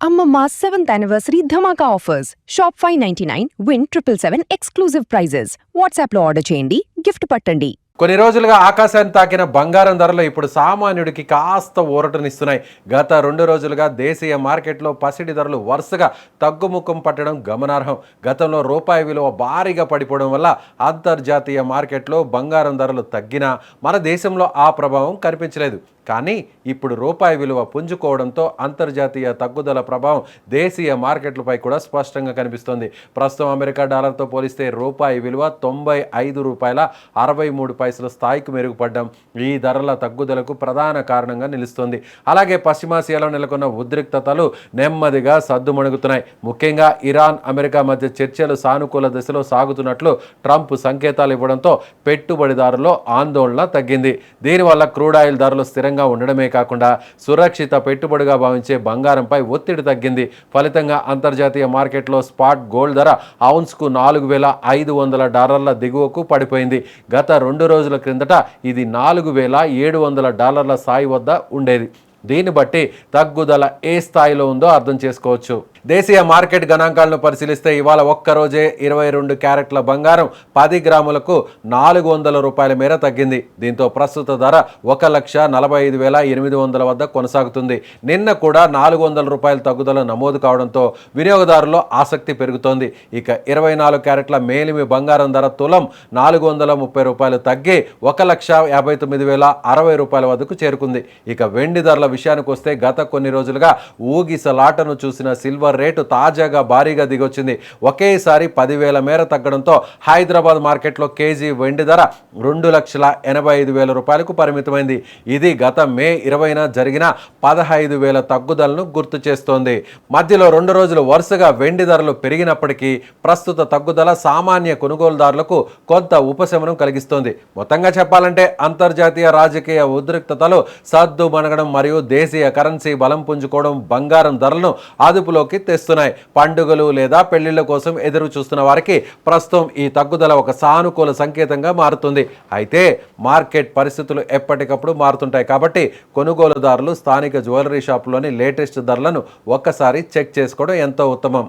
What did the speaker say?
Amma 7th anniversary Dhamaka offers. Shop 599, win 777 exclusive prizes. WhatsApp లో order చేయండి, gift పట్టండి. కొన్ని రోజులుగా ఆకాశాన్ని తాకిన బంగారం ధరలు ఇప్పుడు సామాన్యుడికి కాస్త ఊరటనిస్తున్నాయి. గత 2 రోజులుగా దేశీయ మార్కెట్లో పసిడి ధరలు వరుసగా తగ్గుముఖం పట్టడం గమనార్హం. గతంలో రూపాయి విలువ భారీగా పడిపోవడం వల్ల అంతర్జాతీయ మార్కెట్లో బంగారం ధరలు తగ్గినా మన దేశంలో ఆ ప్రభావం కనిపించలేదు. కానీ ఇప్పుడు రూపాయి విలువ పుంజుకోవడంతో అంతర్జాతీయ తగ్గుదల ప్రభావం దేశీయ మార్కెట్లపై కూడా స్పష్టంగా కనిపిస్తోంది. ప్రస్తుతం అమెరికా డాలర్తో పోలిస్తే రూపాయి విలువ 95 రూపాయల 63 పైసల స్థాయికి మెరుగుపడ్డం ఈ ధరల తగ్గుదలకు ప్రధాన కారణంగా నిలుస్తోంది. అలాగే పశ్చిమాసియాలో నెలకొన్న ఉద్రిక్తతలు నెమ్మదిగా సద్దుమణుగుతున్నాయి. ముఖ్యంగా ఇరాన్ అమెరికా మధ్య చర్చలు సానుకూల దిశలో సాగుతున్నట్లు ట్రంప్ సంకేతాలు ఇవ్వడంతో పెట్టుబడిదారుల్లో ఆందోళన తగ్గింది. దీనివల్ల క్రూడ్ ఆయిల్ ధరలు స్థిరంగా ఉండడమే కాకుండా సురక్షిత పెట్టుబడిగా భావించే బంగారంపై ఒత్తిడి తగ్గింది. ఫలితంగా అంతర్జాతీయ మార్కెట్లో స్పాట్ గోల్డ్ ధర ఔన్స్కు $4,500 దిగువకు పడిపోయింది. గత 2 రోజుల క్రిందట ఇది $4,700 స్థాయి వద్ద ఉండేది. దీన్ని బట్టి తగ్గుదల ఏ స్థాయిలో ఉందో అర్థం చేసుకోవచ్చు. దేశీయ మార్కెట్ గణాంకాలను పరిశీలిస్తే ఇవాళ ఒక్కరోజే 22 క్యారెట్ల బంగారం 10 గ్రాములకు $400 మేర తగ్గింది. దీంతో ప్రస్తుత ధర 1,45,800 వద్ద కొనసాగుతుంది. నిన్న కూడా $400 తగ్గుదల నమోదు కావడంతో వినియోగదారుల్లో ఆసక్తి పెరుగుతోంది. ఇక 24 క్యారెట్ల మేలిమి బంగారం ధర తులం $430 తగ్గి 1,59,060 వద్దకు చేరుకుంది. ఇక వెండి ధరల విషయానికి వస్తే గత కొన్ని రోజులుగా ఊగిసలాటను చూసిన సిల్వర్ రేటు తాజాగా భారీగా దిగొచ్చింది. ఒకేసారి 10,000 మేర తగ్గడంతో హైదరాబాద్ మార్కెట్లో కేజీ వెండి ధర $2,85,000 పరిమితమైంది. ఇది గత మే 20న జరిగిన 15,000 తగ్గుదలను గుర్తు చేస్తోంది. మధ్యలో 2 రోజులు వరుసగా వెండి ధరలు పెరిగినప్పటికీ ప్రస్తుత తగ్గుదల సామాన్య కొనుగోలుదారులకు కొంత ఉపశమనం కలిగిస్తోంది. మొత్తంగా చెప్పాలంటే అంతర్జాతీయ రాజకీయ ఉద్రిక్తతలు సద్దుమణగడం మరియు దేశీయ కరెన్సీ బలం పుంజుకోవడం బంగారం ధరలను అదుపులోకి తెస్తున్నాయి. పండుగలు లేదా పెళ్లిళ్ల కోసం ఎదురు చూస్తున్న వారికి ప్రస్తుతం ఈ తగ్గుదల ఒక సానుకూల సంకేతంగా మారుతుంది. అయితే మార్కెట్ పరిస్థితులు ఎప్పటికప్పుడు మారుతుంటాయి కాబట్టి కొనుగోలుదారులు స్థానిక జ్యువెలరీ షాపులోని లేటెస్ట్ ధరలను ఒక్కసారి చెక్ చేసుకోవడం ఎంతో ఉత్తమం.